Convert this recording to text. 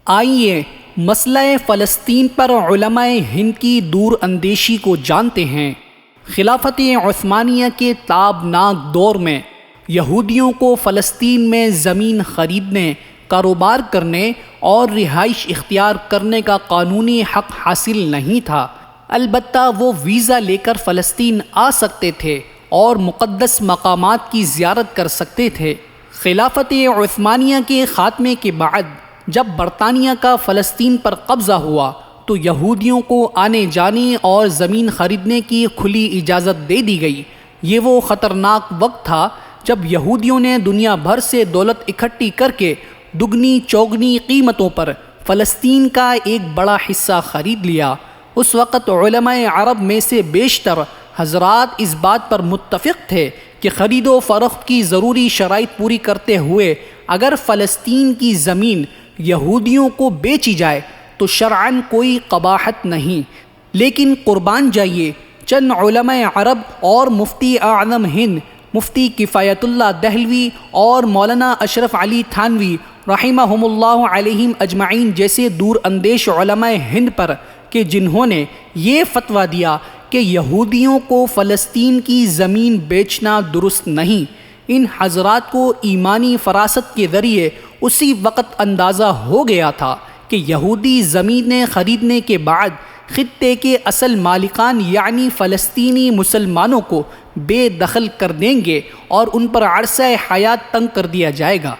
آئیے مسئلہ فلسطین پر علماء ہند کی دور اندیشی کو جانتے ہیں۔ خلافت عثمانیہ کے تابناک دور میں یہودیوں کو فلسطین میں زمین خریدنے، کاروبار کرنے اور رہائش اختیار کرنے کا قانونی حق حاصل نہیں تھا، البتہ وہ ویزا لے کر فلسطین آ سکتے تھے اور مقدس مقامات کی زیارت کر سکتے تھے۔ خلافت عثمانیہ کے خاتمے کے بعد جب برطانیہ کا فلسطین پر قبضہ ہوا تو یہودیوں کو آنے جانے اور زمین خریدنے کی کھلی اجازت دے دی گئی۔ یہ وہ خطرناک وقت تھا جب یہودیوں نے دنیا بھر سے دولت اکٹھی کر کے دگنی چوگنی قیمتوں پر فلسطین کا ایک بڑا حصہ خرید لیا۔ اس وقت علماء عرب میں سے بیشتر حضرات اس بات پر متفق تھے کہ خرید و فروخت کی ضروری شرائط پوری کرتے ہوئے اگر فلسطین کی زمین یہودیوں کو بیچی جائے تو شرعاً کوئی قباحت نہیں، لیکن قربان جائیے چند علماء عرب اور مفتی اعظم ہند مفتی کفایت اللہ دہلوی اور مولانا اشرف علی تھانوی رحمہم اللہ علیہم اجمعین جیسے دور اندیش علماء ہند پر کہ جنہوں نے یہ فتویٰ دیا کہ یہودیوں کو فلسطین کی زمین بیچنا درست نہیں۔ ان حضرات کو ایمانی فراست کے ذریعے اسی وقت اندازہ ہو گیا تھا کہ یہودی زمینیں خریدنے کے بعد خطے کے اصل مالکان یعنی فلسطینی مسلمانوں کو بے دخل کر دیں گے اور ان پر عرصہ حیات تنگ کر دیا جائے گا۔